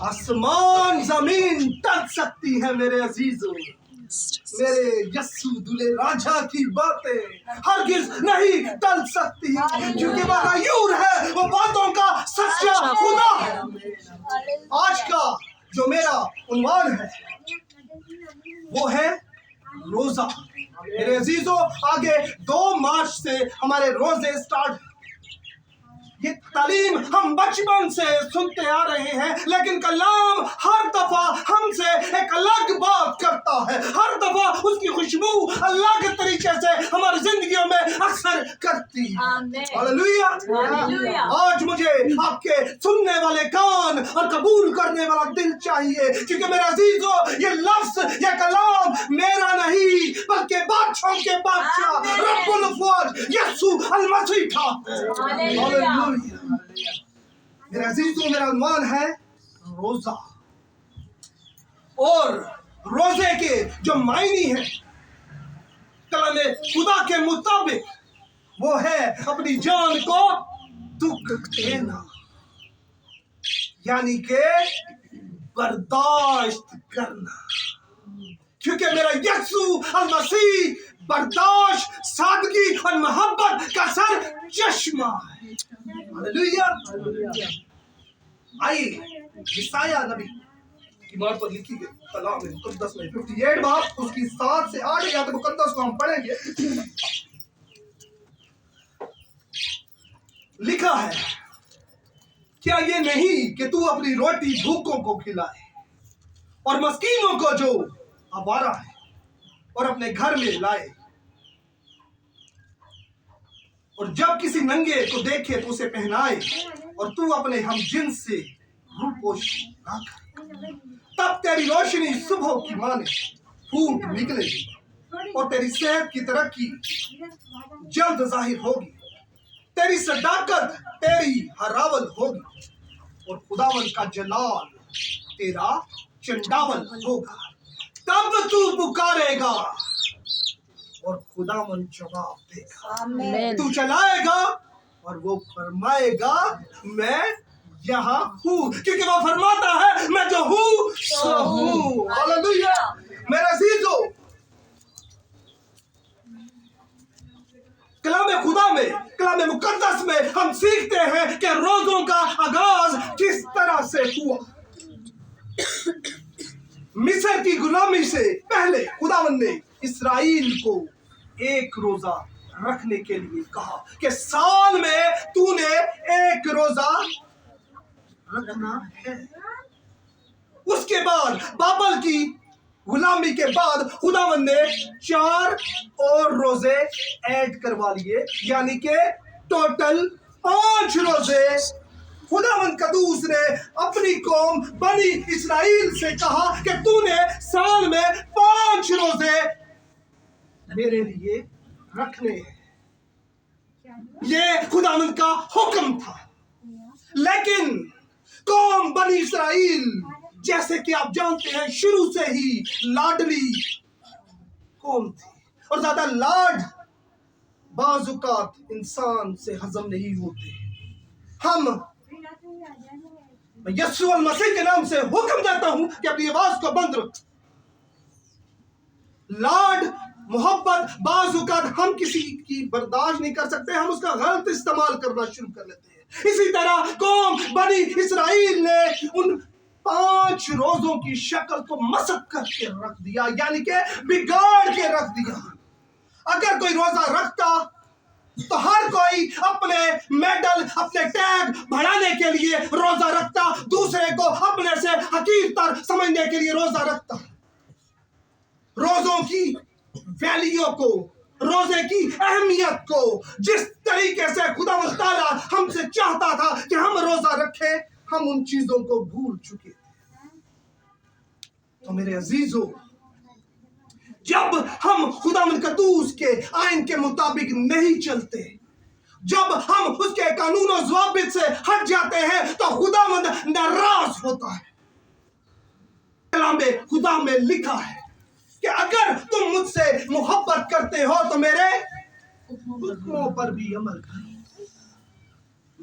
आसमान जमीन टल सकती है मेरे अजीजों, मेरे यस्सु दुल्हे राजा की बातें हरगिज नहीं टल सकती, क्योंकि वो गयूर है, वो बातों का सच्चा खुदा है। आज का जो मेरा उन्वान है वो है रोजा। मेरे अजीजों, आगे 2 मार्च से हमारे रोजे स्टार्ट। ये तालीम हम बचपन से सुनते आ रहे हैं, लेकिन कलाम हर दफा हमसे एक अलग बात करता है। हर दफा उसकी खुशबू अलग तरीके से हमारी जिंदगियों में अक्सर करती है। हालेलुया। आज मुझे आपके सुनने वाले कान और कबूल करने वाला दिल चाहिए, क्योंकि मेरे अजीजों, ये लफ्ज, ये कलाम मेरा नहीं बल्कि बादशाह के बादशाह रब्बुल अफ़वाज यस्सु अल मसीह का। हालेलुया। मेरे अजीजों, मेरा अनुमान है रोजा, और रोजे के जो मायने हैं कलामे खुदा के मुताबिक वो है अपनी जान को दुख देना, यानी के बर्दाश्त करना, क्योंकि मेरा यस्सु अल मसीह बर्दाश्त, सादगी और मोहब्बत का सर चश्मा है। हालेलुया। आइए यशायाह नबी की बात पर लिखी गई कलाम मुकद्दस में 58 बाब उसकी 7 से 8 या तो मुकद्दस को हम पढ़ेंगे। लिखा है, क्या ये नहीं कि तू अपनी रोटी भूखों को खिलाए और मस्कीनों को जो आवारा है और अपने घर में लाए, और जब किसी नंगे को देखे तो उसे पहनाए, और तू अपने हम जिन्स से रूपोश ना करे, तब तेरी रोशनी सुबह की माने फूट निकलेगी और तेरी सेहत की तरक्की जल्द जाहिर होगी, तेरी सदाकत तेरी हरावल होगी और खुदावन का जलाल तेरा चंडावल होगा। तब तू पुकारेगा और खुदावन जवाब देगा, तू चलाएगा और वो फरमाएगा मैं यहाँ हूँ, क्योंकि वो फरमाता है मैं जो हूँ सो हूँ। हालेलुया। मेरे अजीजों, कलामे खुदा में, कलामे मुकद्दस में हम सीखते हैं कि रोजों का आगाज किस तरह से हुआ। मिस्र की गुलामी से पहले खुदावन ने इस्राएल को एक रोजा रखने के लिए कहा कि साल में तूने एक रोजा रखना है। उसके बाद बाबल की गुलामी के बाद खुदावन ने 4 और रोजे ऐड करवा लिए, यानी कि टोटल 5 रोजे। खुदावन कदूस ने अपनी कौम बनी इस्राएल से कहा कि तूने साल में 5 रोजे मेरे लिए रखने हैं। ये खुदावन का हुक्म था, लेकिन कौम बनी इस्राएल, जैसे कि आप जानते हैं, शुरू से ही लाडली कौम थी, और ज्यादा लाड बाजुकात इंसान से हजम नहीं होते। हम यस्सु अल मसीह के नाम से हुक्म देता हूं कि अपनी आवाज को बंद रख। लाड, मोहब्बत बाजुकात हम किसी की बर्दाश्त नहीं कर सकते, हम उसका गलत इस्तेमाल करना शुरू कर लेते हैं। इसी तरह कौम बनी इस्राएल ने उन 5 रोजों की शक्ल को मसक करके रख दिया, यानी कि बिगाड़ के रख दिया। अगर कोई रोजा रखता तो हर कोई अपने मेडल, अपने टैग बढ़ाने के लिए रोजा रखता, दूसरे को अपने से हकीरतर समझने के लिए रोजा रखता। रोजों की वैल्यू को, रोजे की अहमियत को जिस तरीके से खुदा ताला हमसे चाहता था कि हम रोजा रखें, हम उन चीजों को भूल चुके थे। तो मेरे अजीजों, जब हम खुदावन कदूस के आइन के मुताबिक नहीं चलते, जब हम उसके कानून और ज़वाबित से हट जाते हैं, तो खुदावंद नाराज होता है। कलामे खुदा में लिखा है कि अगर तुम मुझसे मोहब्बत करते हो तो मेरे हुक्मों पर भी अमल करो।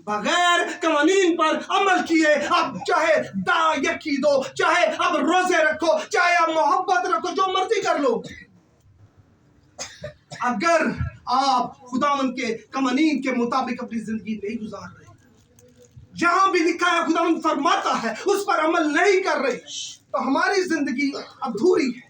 बगैर कवानीन पर अमल किए आप चाहे यकी दो, चाहे आप रोजे रखो, चाहे आप मोहब्बत रखो, जो मर्जी कर लो, अगर आप खुदावन के कवानीन के मुताबिक अपनी जिंदगी नहीं गुजार रहे, जहां भी लिखा है खुदावन फरमाता है उस पर अमल नहीं कर रहे, तो हमारी जिंदगी अधूरी है।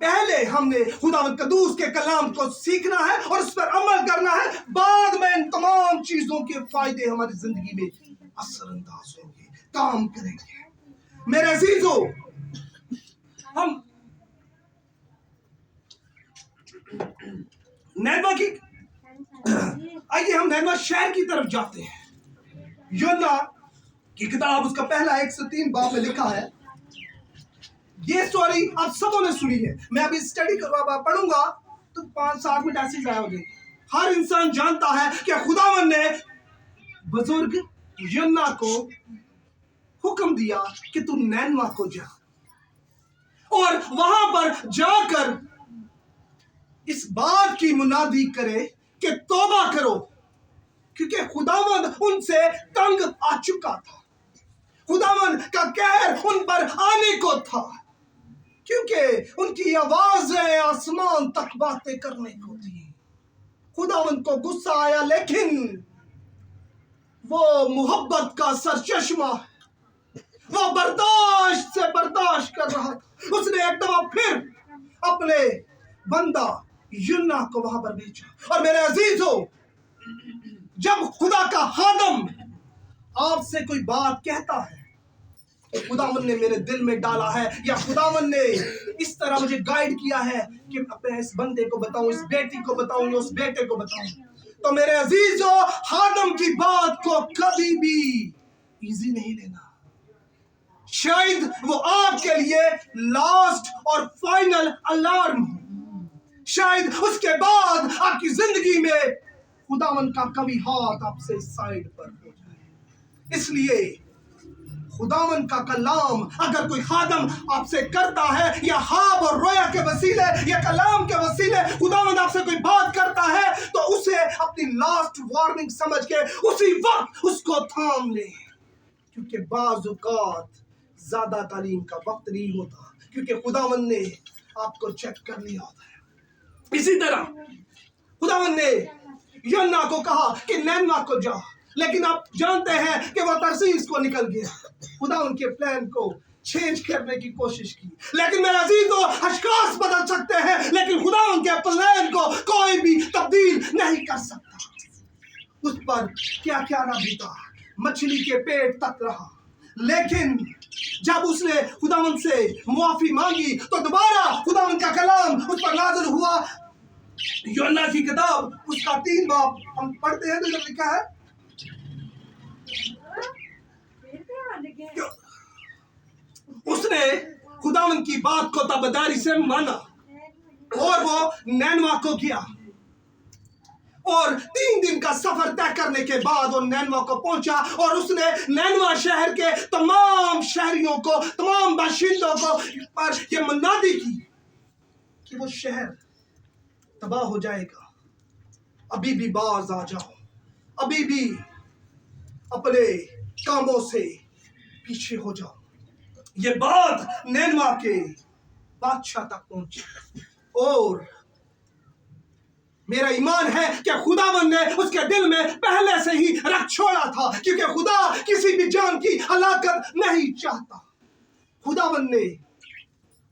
पहले हमने खुदावंद कदूस के कलाम को सीखना है और उस पर अमल करना है, बाद में इन तमाम चीजों के फायदे हमारी जिंदगी में असरअंदाज होंगे, काम करेंगे। मेरे अजीजों, हम नैनवा की आइए हम नैनवा शहर की तरफ जाते हैं। योना की किताब उसका पहला 1 से 3 बाब में लिखा है। ये स्टोरी आप सबों ने सुनी है, मैं अभी स्टडी पढ़ूंगा तो 5-7 मिनट ऐसे जाया हो जाएंगे। हर इंसान जानता है कि खुदावन ने बुजुर्ग योना को हुक्म दिया कि तू नैनवा को जा और वहां पर जाकर इस बात की मुनादी करे कि तौबा करो, क्योंकि खुदावन उनसे तंग आ चुका था। खुदावन का कहर उन पर आने को था, क्योंकि उनकी आवाजें आसमान तक बातें करने को थी। खुदावन को गुस्सा आया, लेकिन वो मोहब्बत का सरचश्मा है, वो बर्दाश्त से बर्दाश्त कर रहा था। उसने एक दफा फिर अपने बंदा युन्ना को वहां पर भेजा। और मेरे अजीजों, जब खुदा का खादम आपसे कोई बात कहता है, खुदावन ने मेरे दिल में डाला है या खुदावन ने इस तरह मुझे गाइड किया है कि अपने इस बंदे को बताऊं, इस बेटी को बताऊं या उस बेटे को बताऊं, तो मेरे अजीजों, खादम की बात को कभी भी इजी नहीं लेना। शायद वो आपके लिए लास्ट और फाइनल अलार्म हो, शायद उसके बाद आपकी जिंदगी में खुदावन का कभी हाथ आपसे साइड पर हो जाए। इसलिए खुदावन का कलाम अगर कोई खादम आपसे करता है, या हाब और रोया के वसीले या कलाम के वसीले खुदावन आपसे कोई बात करता है, तो उसे अपनी लास्ट वार्निंग समझ के उसी वक्त उसको थाम ले, क्योंकि बाज़ औक़ात ज्यादा तालीम का वक्त नहीं होता, क्योंकि खुदावन ने आपको चेक कर लिया होता है। इसी तरह खुदावन ने योना को कहा कि नैनवा को जा, लेकिन आप जानते हैं कि वह तरसीस को निकल गया। खुदा उनके प्लान को चेंज करने की कोशिश की, लेकिन मेरे अजीजों, अशखास बदल सकते हैं, लेकिन खुदा उनके प्लान को कोई भी तब्दील नहीं कर सकता। उस पर क्या क्या ना बीता, मछली के पेट तक रहा, लेकिन जब उसने खुदावन से मुआफी मांगी तो दोबारा खुदावन का कलाम उस पर नाज़िल हुआ। योना की किताब उसका 3 बाब हम पढ़ते हैं तो इधर लिखा है, उसने खुदावन की बात को ताबेदारी से माना और वो नैनवा को गया, और 3 दिन का सफर तय करने के बाद वो नैनवा को पहुंचा, और उसने नैनवा शहर के तमाम शहरियों को, तमाम बाशिंदों को पर यह मुनादी की कि वो शहर तबाह हो जाएगा, अभी भी बाज आ जाओ, अभी भी अपने कामों से पीछे हो जाओ। ये बात नैनवा के बादशाह तक पहुंची, और मेरा ईमान है कि खुदावन ने उसके दिल में पहले से ही रख छोड़ा था, क्योंकि खुदा किसी भी जान की हलाकत नहीं चाहता। खुदावन ने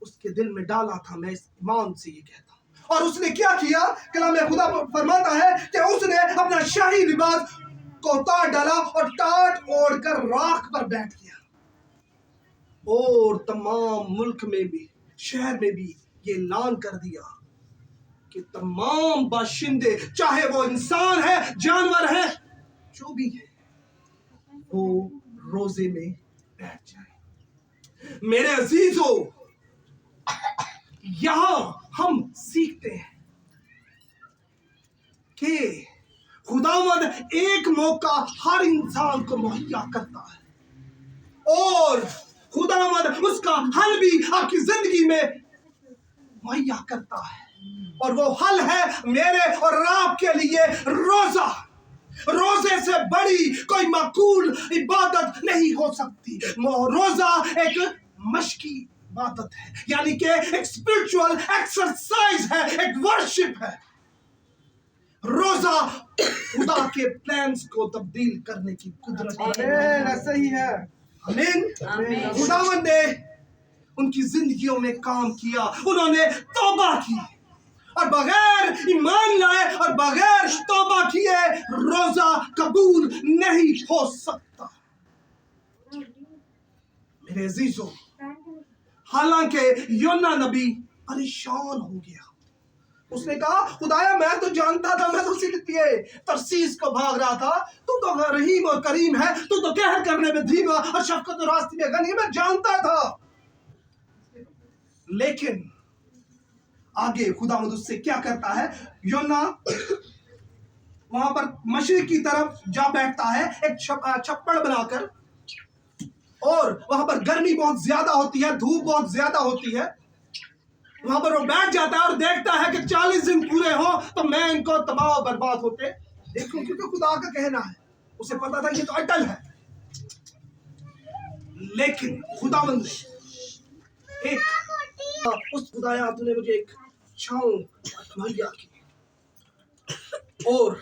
उसके दिल में डाला था, मैं इस ईमान से ये कहता हूं। और उसने क्या किया, कलाम खुदा फरमाता है कि उसने अपना शाही लिबास को उतार डाला और टाट ओढ़कर राख पर बैठ गया, और तमाम मुल्क में भी, शहर में भी ये ऐलान कर दिया कि तमाम बाशिंदे, चाहे वो इंसान है, जानवर है, जो भी है, वो रोजे में बैठ जाए। मेरे अजीजों, यहां हम सीखते हैं कि खुदावंद एक मौका हर इंसान को मुहैया करता है, और खुदावंद उसका हल भी आपकी जिंदगी में मुहैया करता है। और वो हल है मेरे और आपके लिए रोजा। रोजे से बड़ी कोई माकूल इबादत नहीं हो सकती। रोजा एक मशकी इबादत है, यानी कि एक स्पिरिचुअल एक्सरसाइज है, एक वर्शिप है। रोजा खुदा के प्लान्स को तब्दील करने की कुदरत है। ऐसा ही है। आमीन। खुदावंद ने उनकी जिंदगियों में काम किया, उन्होंने तौबा की, और बगैर ईमान लाए और बगैर तौबा किए रोजा कबूल नहीं हो सकता। मेरे अजीजों, हालांकि योना नबी परेशान हो गया। उसने कहा, खुदाया मैं तो जानता था, मैं तो सिर्फ तरसीस को भाग रहा था, तू तो रहीम और करीम है, तू तो कहर करने में धीमा और शफकत और रास्ते में गनी, मैं जानता था। लेकिन आगे खुदावंद उससे क्या करता है? योना वहां पर मशरिक की तरफ जा बैठता है, एक छप्पड़ बनाकर, और वहां पर गर्मी बहुत ज्यादा होती है, धूप बहुत ज्यादा होती है। वहां पर वो बैठ जाता है और देखता है कि 40 दिन पूरे हो तो मैं इनको तबाह और बर्बाद होते देखूं, क्योंकि खुदा का कहना है, उसे पता था ये तो अटल है। लेकिन खुदावंद एक उस खुदाया तूने मुझे एक छांव मुहैया की, और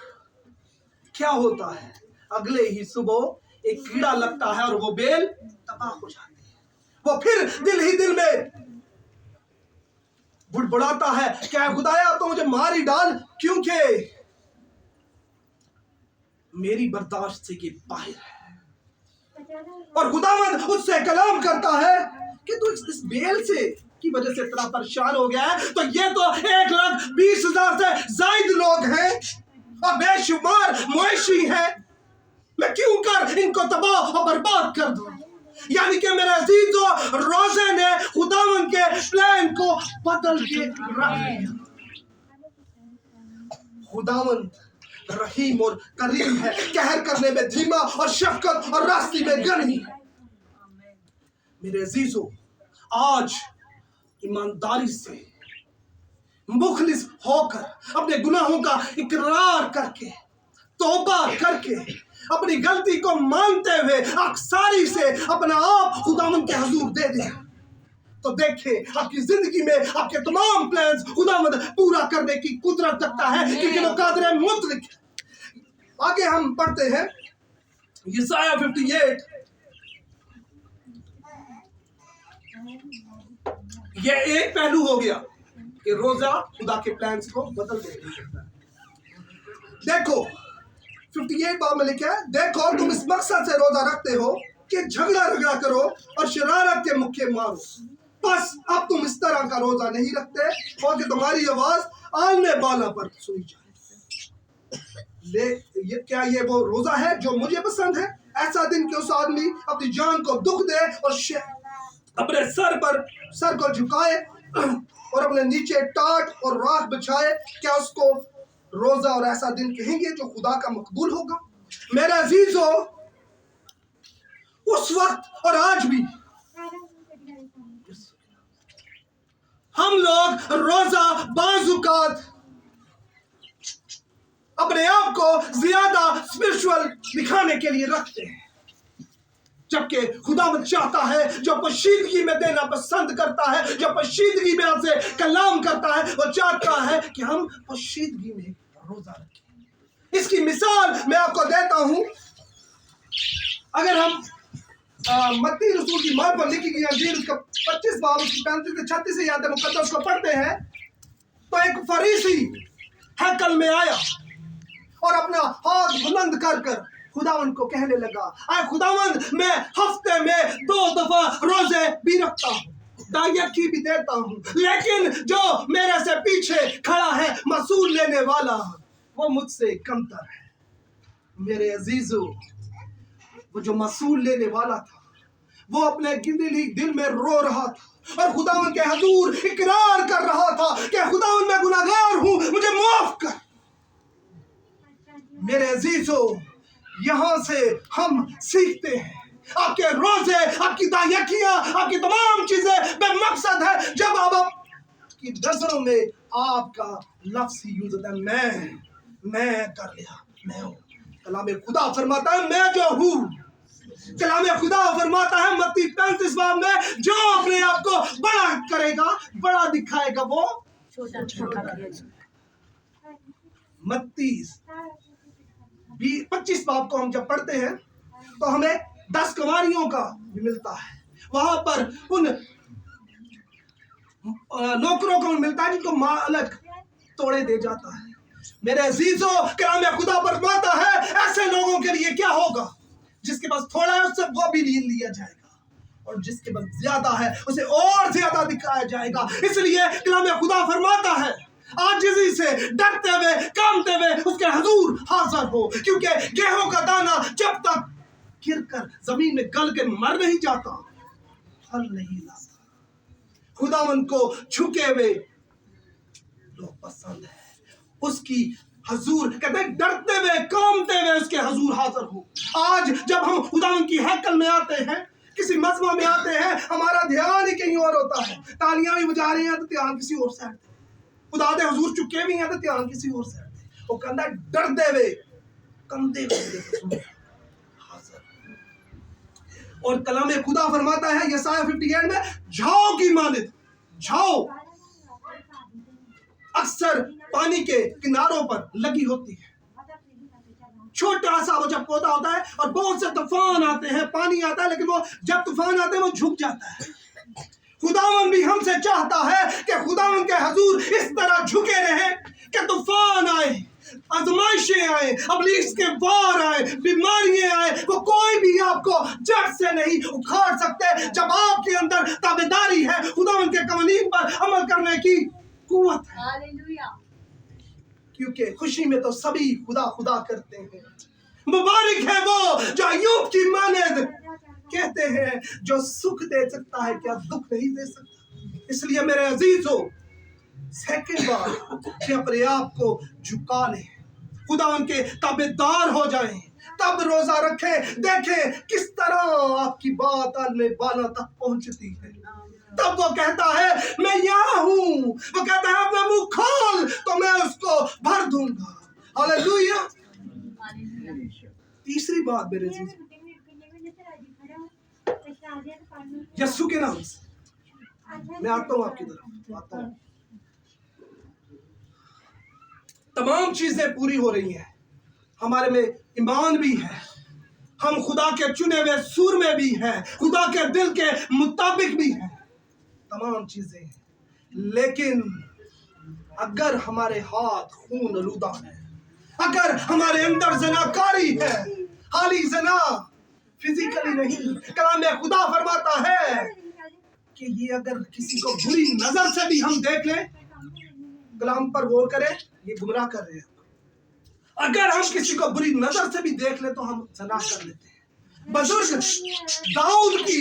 क्या होता है, अगले ही सुबह एक कीड़ा लगता है और वो बेल तबाह हो जाती है। वो फिर दिल ही दिल में बुड़बुड़ाता है, क्या खुदाया तो मुझे मार ही डाल, क्योंकि मेरी बर्दाश्त से ये बाहर है। और खुदावंद उससे कलाम करता है कि तू इस बेल से की वजह से इतना परेशान हो गया है, तो ये तो 1,20,000 से जायद लोग हैं और बेशुमार मवेशी हैं, मैं क्यों कर इनको तबाह और बर्बाद कर दूं? यानी कि मेरे अजीजों, रोजे ने खुदावंद के प्लान को बदल के रख दिया। खुदावंद रहीम और करीम है, कहर करने में धीमा और शफकत और रास्ते में गनी है। मेरे अजीजों, आज ईमानदारी से मुखलिस होकर अपने गुनाहों का इकरार करके तौबा करके अपनी गलती को मानते हुए अक्सारी से अपना आप खुदावंद के हुजूर दे दें, तो देखें आपकी जिंदगी में आपके तमाम प्लान्स खुदावंद पूरा करने की कुदरत रखता है, क्योंकि वो कादिर है मुतलक। आगे हम पढ़ते हैं यशायाह 58। ये एक पहलू हो गया कि रोजा खुदा के प्लान्स को बदल देता है। देखो 58 बाब में लिखा है, देखो तुम इस मकसद से रोजा रखते हो कि झगड़ा रगड़ा करो और शरारत के मुक्के मारो, बस अब तुम इस तरह का रोजा नहीं रखते और कि तुम्हारी आवाज आलने बाला पर सुनी जाए। क्या ये वो रोजा है जो मुझे पसंद है? ऐसा दिन कि उस आदमी अपनी जान को दुख दे और अपने सर को झुकाए और अपने नीचे टाट और राख बिछाए, क्या उसको रोजा और ऐसा दिन कहेंगे जो खुदा का मकबूल होगा? मेरे अजीजों, उस वक्त और आज भी हम लोग रोजा बाजुकात अपने आप को ज्यादा स्पिरिचुअल दिखाने के लिए रखते हैं, जबकि खुदावंद चाहता है, जो पोशीदगी में देना पसंद करता है, जो पोशीदगी में आपसे कलाम करता है, वो चाहता है कि हम पोशीदगी में रोजा रखें। इसकी मिसाल मैं आपको देता हूं। अगर हम मत्ती रसूल की मार पर लिखी गई अंजील उसका 25 बाब उसकी 35 से 36 आयत मुकद्दस को पढ़ते हैं, तो एक फरीसी हैकल में आया और अपना हाथ बुलंद कर खुदावंद को कहने लगा, आए खुदावंद, मैं हफ्ते में 2 दफा रोजे भी रखता हूँ, दायकी भी देता हूँ, लेकिन जो मेरे से पीछे खड़ा है मसूल लेने वाला, वो मुझसे कमतर है। मेरे अजीजों, वो जो मसूल लेने वाला था, वो अपने दिल में रो रहा था और खुदावंद के हुजूर इकरार कर रहा था कि खुदावंद मैं गुनाहगार हूँ, मुझे माफ कर। मेरे अजीजों, यहाँ से हम सीखते हैं आपके रोजे, आपकी दायकियां, आपकी तमाम चीजें बेमकसद है जब आप आपकी नजरों में आपका लफ्ज ही यूज होता है, मैं कर लिया, मैं हूँ। कलाम खुदा फरमाता है मैं जो हूँ। कलाम खुदा फरमाता है मत्ती 35 बाब में, जो अपने आप को बड़ा करेगा, बड़ा दिखाएगा, वो छोटा करेगा। मत्ती 25 बाब को हम जब पढ़ते हैं तो हमें 10 कुंवारियों का भी मिलता है। वहां पर उन नौकरों को मिलता है जिनको मालिक तोड़े दे जाता है। मेरे अजीजों, कलाम खुदा फरमाता है ऐसे लोगों के लिए क्या होगा, जिसके पास थोड़ा है उससे वो भी लिया जाएगा, और जिसके पास ज्यादा है उसे और ज्यादा दिखाया जाएगा। इसलिए कलाम खुदा फरमाता है आजिज़ी से, डरते हुए, कांपते हुए उसके हुजूर हाजिर हो, क्योंकि गेहूं का दाना जब तक गिरकर जमीन में गल के मर नहीं जाता, फल नहीं लाता। खुदावन को झुके हुए लोग पसंद है। उसकी हजूर कहते हैं डरते हुए, कांपते हुए उसके हजूर हाजिर हो। आज जब हम खुदावन की हैकल में आते हैं, किसी मजमा में आते हैं, हमारा ध्यान ही कहीं और होता है। तालियां भी बजा रहे हैं तो ध्यान किसी और से हटता है। खुदा दे हुजूर चुके भी हैं तो ध्यान किसी और से हटता है। वो कहता है डरते हुए, कंधे हुए हाजिर। और कलाम खुदा फरमाता है यसाया 58 में, झाओ की मानित, झाओ अक्सर पानी के किनारों पर लगी होती है। छोटा सा वो जब पौधा होता है और बहुत से तूफान आते हैं, पानी आता है, लेकिन वो जब तूफान आते हैं वो झुक जाता है। खुदावन भी हमसे चाहता है कि खुदावन के हुजूर इस तरह झुके रहे कि तूफान आए, आजमाइशें आए, इब्लीस के वार आए, बीमारियां आए, वो कोई भी आपको जड़ से नहीं उखाड़ सकते जब आपके अंदर ताबेदारी है, खुदावन के कवानीन पर अमल करने की कुव्वत है। हालेलुया। क्योंकि खुशी में तो सभी खुदा खुदा करते हैं। मुबारक है वो जो अय्यूब की मानद कहते हैं, जो सुख दे सकता है क्या दुख नहीं दे सकता। इसलिए मेरे अजीजों, सेकंड बार कि अपने आप को झुका लें, खुदा उनके ताबेदार हो जाएं, तब रोजा रखें, देखें किस तरह आपकी बात आलमे बाला तक पहुंचती है। तब वो कहता है मैं यहाँ हूँ, वो कहता है अपना मुंह खोल तो मैं उसको भर दूंगा। हालेलुया। तीसरी बात मेरे अजीज, यस्सु के नाम से मैं आता हूँ आपकी तरफ, आता हूँ। तमाम चीजें पूरी हो रही हैं, हमारे में ईमान भी है, हम खुदा के चुने हुए सूर में भी हैं, खुदा के दिल के मुताबिक भी हैं, तमाम चीजें हैं। लेकिन अगर हमारे हाथ खून आलूदा है, अगर हमारे अंदर ज़नाकारी है, हाली ज़ना फिजिकली नहीं, कलाम खुदा फरमाता है कि ये अगर किसी को बुरी नजर से भी हम देख लें, कलाम पर गौर करें, ये गुमराह कर रहे हैं। अगर हम किसी को बुरी नजर से भी देख लें तो हम ज़ना कर लेते हैं। बुजुर्ग दाऊद की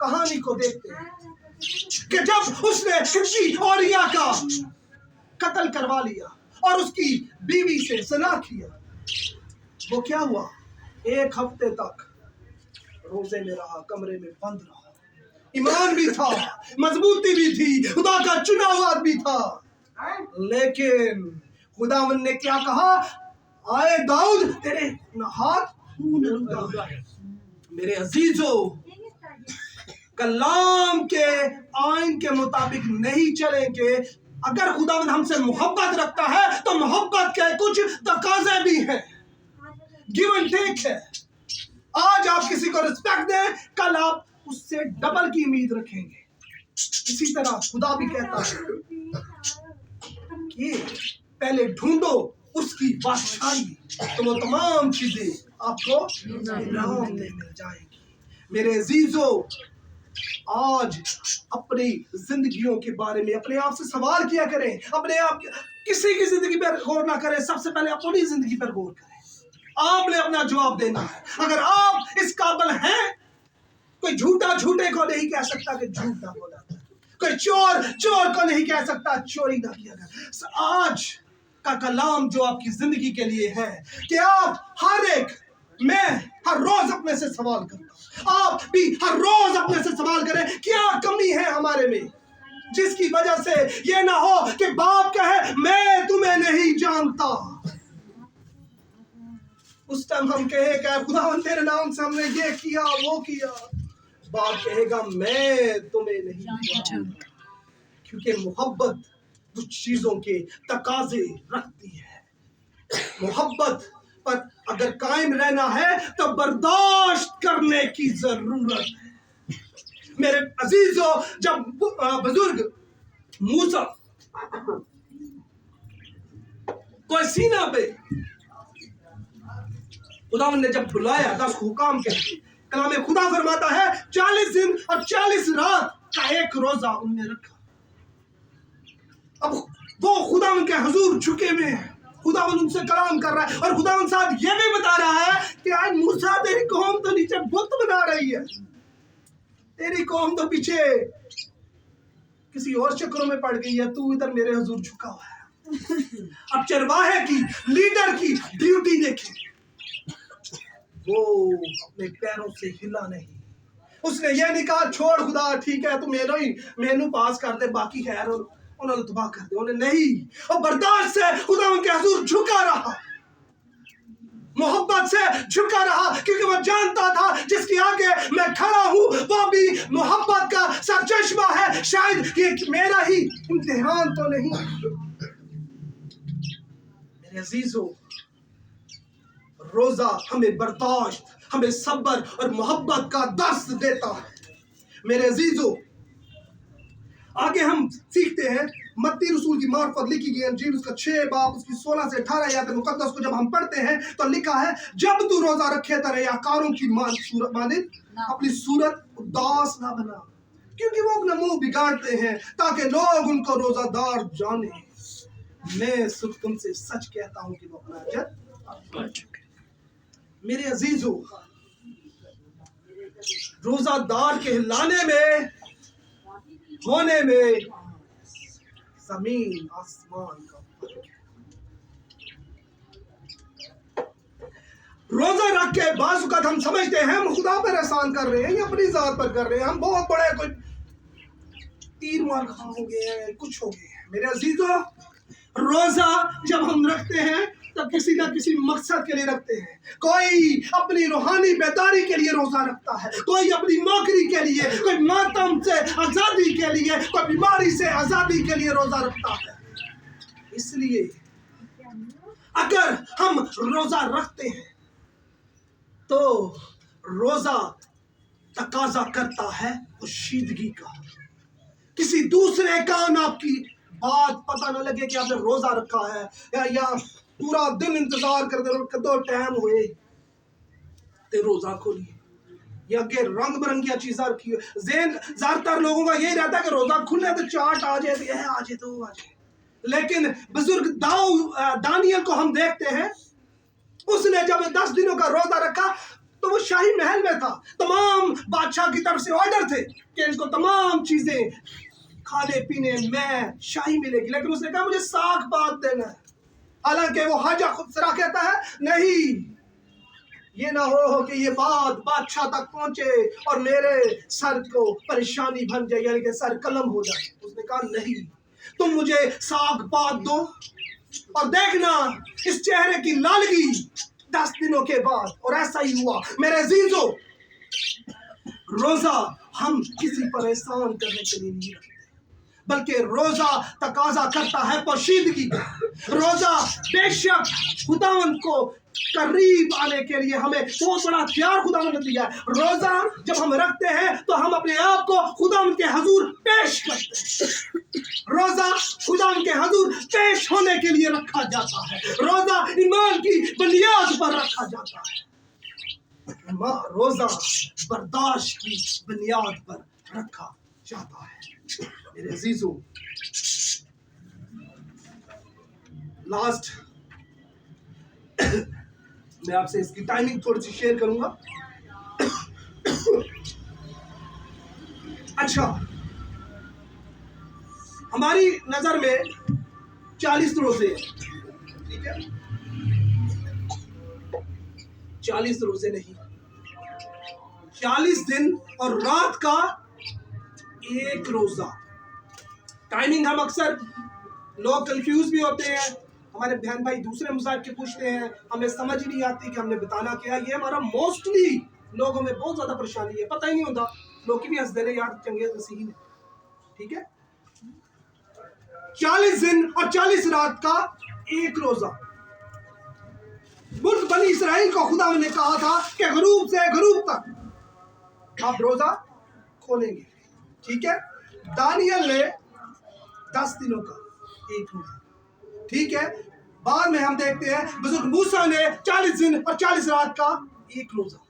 कहानी को देखते हैं कि जब उसने हिब्बी औरिया का कत्ल करवा लिया और उसकी बीवी से ज़ना किया, वो क्या हुआ, 1 हफ्ते तक रोजे में रहा, कमरे में बंद रहा। ईमान भी था, मजबूती भी थी, खुदा का चुना हुआ भी था, लेकिन खुदावन ने क्या कहा, आए दाऊद तेरे हाथ खून आलूदा है। मेरे अजीजों, कलाम के आइन के मुताबिक नहीं चलेंगे। अगर खुदावन हमसे मोहब्बत रखता है तो मोहब्बत के कुछ तकाजे भी हैं, गिव एंड टेक है। आज आप किसी को रिस्पेक्ट दें, कल आप उससे डबल की उम्मीद रखेंगे। इसी तरह खुदा भी कहता है कि पहले ढूंढो उसकी बादशाही तो वो तमाम चीजें आपको इनाम में मिल जाएगी। मेरे अजीजों, आज अपनी जिंदगियों के बारे में अपने आप से सवाल किया करें, अपने आप किसी की जिंदगी पर गौर ना करें, सबसे पहले अपनी जिंदगी पर गौर करें। आपने अपना जवाब देना है। अगर आप इस काबिल हैं, कोई झूठा झूठे को नहीं कह सकता कि झूठा बोला, कोई चोर चोर को नहीं कह सकता चोरी ना किया गया। आज का कलाम जो आपकी जिंदगी के लिए है कि आप हर एक, मैं हर रोज अपने से सवाल करता हूं, आप भी हर रोज अपने से सवाल करें क्या कमी है हमारे में, جس کی وجہ سے یہ نہ ہو کہ باپ کہے میں تمہیں نہیں جانتا. اس ٹائم ہم کہے کہ خداوند تیرے نام سے ہم نے یہ کیا وہ کیا. باپ کہے گا میں تمہیں نہیں جانتا. کیونکہ محبت کچھ چیزوں کے تقاضے رکھتی ہے. محبت پر اگر قائم رہنا ہے تو برداشت کرنے کی ضرورت ہے. میرے عزیزو، جب بزرگ موسیٰ کو سینہ پہ خداوند نے جب بلایا 10 حکام کے، کلام خدا فرماتا ہے 40 دن اور 40 رات کا ایک روزہ ان نے رکھا. اب وہ خداوند کے حضور جھکے ہوئے ہیں، خداوند ان سے کلام کر رہا ہے، اور خداوند صاحب یہ بھی بتا رہا ہے کہ آج موسیٰ تیری قوم تو نیچے بت بنا رہی ہے، تیری قوم تو پیچھے کسی اور چکروں میں پڑ گئی ہے، تو ادھر میرے حضور جھکا ہوا ہے. اب چرواہے کی، لیڈر کی ڈیوٹی دیکھیں، وہ اپنے پیروں سے ہلا نہیں. اس نے یہ نہیں کہا چھوڑ خدا ٹھیک ہے تو مینو پاس کر دے باقی خیر انہوں نے تباہ کر دیا. انہیں نہیں، اور برداشت سے خدا ان کے حضور جھکا رہا، محبت سے جھکا رہا، کیونکہ وہ جانتا تھا جس کی آگے میں کھڑا ہوں وہ بھی محبت کا سرچشمہ ہے. شاید یہ میرا ہی امتحان تو نہیں. میرے عزیزو، روزہ ہمیں برداشت، ہمیں صبر اور محبت کا درس دیتا ہے. میرے عزیزو، آگے ہم سیکھتے ہیں متی رسول کی معرفت لکھی گئی انجیل اس کا 6 باب اس کی 16 سے 18 آیات مقدس کو جب ہم پڑھتے ہیں تو لکھا ہے جب تو روزہ رکھے تو ریاکاروں کی مانند اپنی صورت اداس نہ بنا، کیونکہ وہ اپنا منہ بگاڑتے ہیں تاکہ لوگ ان کو روزہ دار جانیں. میں صرف تم سے سچ کہتا ہوں کہ وہ اپنا اجر پا چکے. میرے عزیزو، روزہ دار کہلانے میں، ہونے میں زمین آسمان کا فرق ہے. روزہ رکھ کے بعض اوقات ہم سمجھتے ہیں ہم خدا پر احسان کر رہے ہیں یا اپنی ذات پر کر رہے ہیں، ہم بہت بڑے کوئی تیر مار کھا ہو گئے ہیں، کچھ ہو گئے ہیں. میرے عزیزو، روزہ جب ہم رکھتے ہیں تو کسی نہ کسی مقصد کے لیے رکھتے ہیں. کوئی اپنی روحانی بیداری کے لیے روزہ رکھتا ہے، کوئی اپنی نوکری کے لیے، کوئی ماتم سے آزادی کے لیے، کوئی بیماری سے آزادی کے لیے روزہ رکھتا ہے. اس لیے اگر ہم روزہ رکھتے ہیں تو روزہ تقاضا کرتا ہے پوشیدگی کا. کسی دوسرے کام آپ کی بات پتہ نہ لگے کہ آپ نے روزہ رکھا ہے، یا پورا دن انتظار کرتے رہو کدو ٹائم ہوئے تے روزہ کھولیے، یا کہ رنگ برنگیاں چیزیں رکھی ہوئے. ذہن زیادہ تر لوگوں کا یہی رہتا ہے کہ روزہ کھلے تو چاٹ آ جائے، یہ آ جائے تو آ جائے. لیکن بزرگ دانیل کو ہم دیکھتے ہیں، اس نے جب 10 دنوں کا روزہ رکھا تو وہ شاہی محل میں تھا. تمام بادشاہ کی طرف سے آرڈر تھے کہ ان کو تمام چیزیں کھانے پینے میں شاہی ملے گی، لیکن اس نے کہا مجھے ساکھ بات دینا ہے. حالانکہ وہ حاجہ خود سرا کہتا ہے نہیں، یہ نہ ہو کہ یہ بات بادشاہ تک پہنچے اور میرے سر کو پریشانی بن جائے، یعنی کہ سر قلم ہو جائے. اس نے کہا نہیں، تم مجھے ساکھ بات دو اور دیکھنا اس چہرے کی لالگی 10 دنوں کے بعد. اور ایسا ہی ہوا. میرے عزیزو، روزہ ہم کسی پر احسان کرنے کے لیے نہیں رکھتے، بلکہ روزہ تقاضا کرتا ہے پوشیدگی کا. روزہ بے شک خداوند کو قریب آنے کے لیے ہمیں بہت بڑا پیار خداوند نے دیا ہے. روزہ جب ہم رکھتے ہیں تو ہم اپنے آپ کو خداوند کے حضور پیش کرتے ہیں. روزہ خداوند کے حضور پیش ہونے کے لیے رکھا جاتا ہے. روزہ ایمان کی بنیاد پر رکھا جاتا ہے. روزہ برداشت کی بنیاد پر رکھا جاتا ہے. میرے عزیزو، لاسٹ میں آپ سے اس کی ٹائمنگ تھوڑی سی شیئر کروں گا. اچھا، ہماری نظر میں 40 روزے ہیں، ٹھیک ہے؟ 40 روزے نہیں، 40 دن اور رات کا ایک روزہ. टाइमिंग हम अक्सर लोग कंफ्यूज भी होते हैं, हमारे बहन भाई दूसरे मज़ाहब के पूछते हैं, हमें समझ ही नहीं आती कि हमने बताना क्या है। ये हमारा मोस्टली लोगों में बहुत ज़्यादा परेशानी है, पता ही नहीं होता। लोग भी हंस दे रहे यार चंगेज़ मसीही ने, ठीक है। 40 दिन और 40 रात का एक रोजा मुल्क बनी इसराइल को खुदा ने कहा था कि गरूब से गरूब तक आप रोजा खोलेंगे, ठीक है। दानियल ने 10 दिनों का एक रोजा, ठीक है। बाद में हम देखते हैं बुजुर्ग मूसा ने 40 दिन और 40 रात का एक रोजा।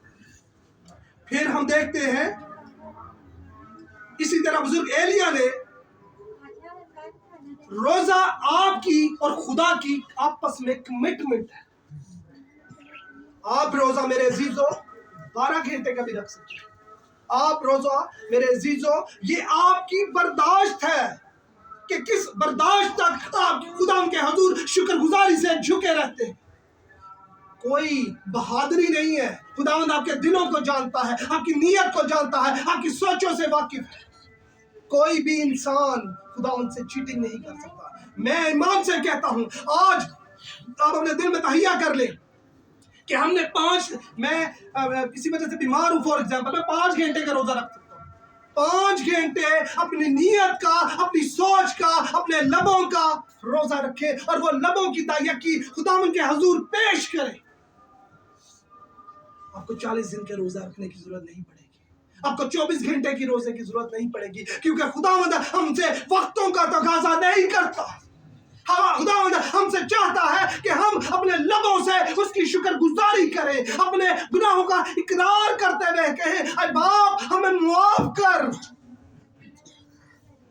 फिर हम देखते हैं इसी तरह बुजुर्ग एलिया ने रोजा आपकी और खुदा की आपस में कमिटमेंट है। आप रोजा मेरे अजीजों 12 घंटे का भी रख सकते हैं। आप रोजा मेरे अजीजों ये आपकी बर्दाश्त है कि किस बर्दाश्त तक आप खुदा के हुजूर शुक्रगुजारी से झुके रहते हैं। कोई बहादुरी नहीं है, खुदावंद आपके दिलों को जानता है, आपकी नीयत को जानता है, आपकी सोचों से वाकिफ है। कोई भी इंसान खुदावंद से चीटिंग नहीं कर सकता। मैं ईमान से कहता हूं, आज आप अपने दिल में तहिया कर ले कि हमने मैं किसी वजह से बीमार हूं, फॉर एग्जाम्पल मैं 5 घंटे का रोजा रख सकता हूं। 5 घंटे अपनी नीयत का, अपनी सोच का, अपने लबों का रोजा रखे और वो लबों की दायकी खुदावंद के हुजूर पेश करे। आपको 40 दिन के रोजा रखने की जरूरत नहीं पड़ेगी, आपको 24 घंटे की रोजे की जरूरत नहीं पड़ेगी, क्योंकि खुदावंद हमसे वक्तों का तकाजा नहीं करता। खुदावंद हमसे चाहता है कि हम अपने लबों से उसकी शुक्रगुजारी करें, अपने गुनाहों का इकरार करते हुए कहें, ऐ बाप हमें माफ कर,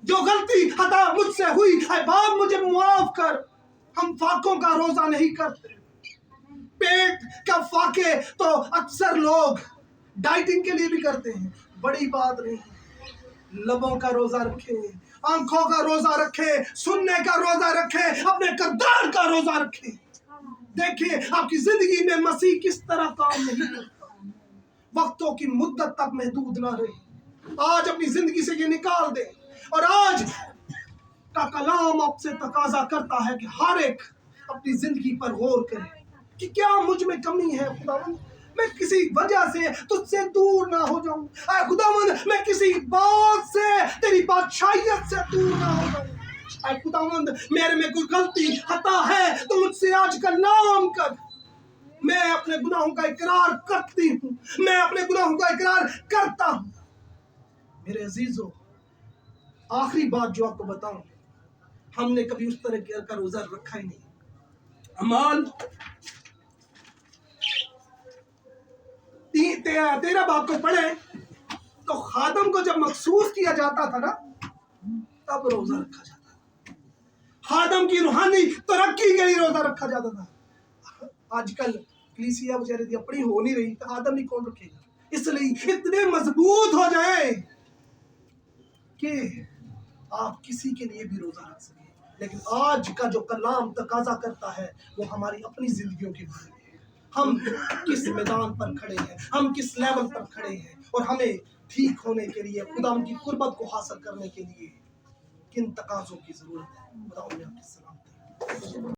जो गलती खता मुझसे हुई ऐ बाप मुझे माफ कर। हम फाकों का रोजा नहीं करते। पेट का फाके तो अक्सर लोग डाइटिंग के लिए भी करते हैं, बड़ी बात नहीं। लबों का रोजा रखें, आंखों का रोजा रखें, सुनने का रोजा रखें, अपने किरदार का रोजा रखें। देखिए आपकी जिंदगी में मसीह किस तरह काम नहीं करता। वक्तों की मुद्दत तक महदूद ना रहे। आज अपनी जिंदगी से ये निकाल दे, और आज का कलाम आपसे तकाजा करता है कि हर एक अपनी जिंदगी पर गौर करे कि क्या मुझ में कमी है। खुदावंद मैं किसी वजह से तुझसे दूर ना हो जाऊं। ऐ खुदावंद मैं किसी बात से, तेरी बादशाहियत से दूर ना हो जाऊं। ऐ खुदावंद मेरे में कोई गलती खता है तो मुझसे आज का नाम कर। मैं अपने गुनाहों का इकरार करती हूँ, मैं अपने गुनाहों का इकरार करता हूँ। मेरे अजीजों, आखिरी बात जो आपको बताऊं, हमने कभी उस तरह का रोजा रखा ही नहीं। अमाल 13 बाब को पढ़े तो खादम को जब मखसूस किया जाता था ना, तब रोजा रखा जाता था। खादम की रूहानी तरक्की के लिए रोजा रखा जाता था। आजकल कलीसिया बेचारी अपनी हो नहीं रही, तो खादम ही कौन रखेगा। इसलिए इतने मजबूत हो जाए कि आप किसी के लिए भी रोजा रख सकें। लेकिन आज का जो कलाम तकाजा करता है वो हमारी अपनी जिंदगियों के बारे में। हम किस मैदान पर खड़े हैं, हम किस लेवल पर खड़े हैं, और हमें ठीक होने के लिए, खुदा की कुर्बत को हासिल करने के लिए किन तकाजों की जरूरत है। खुदा आपकी सलामती।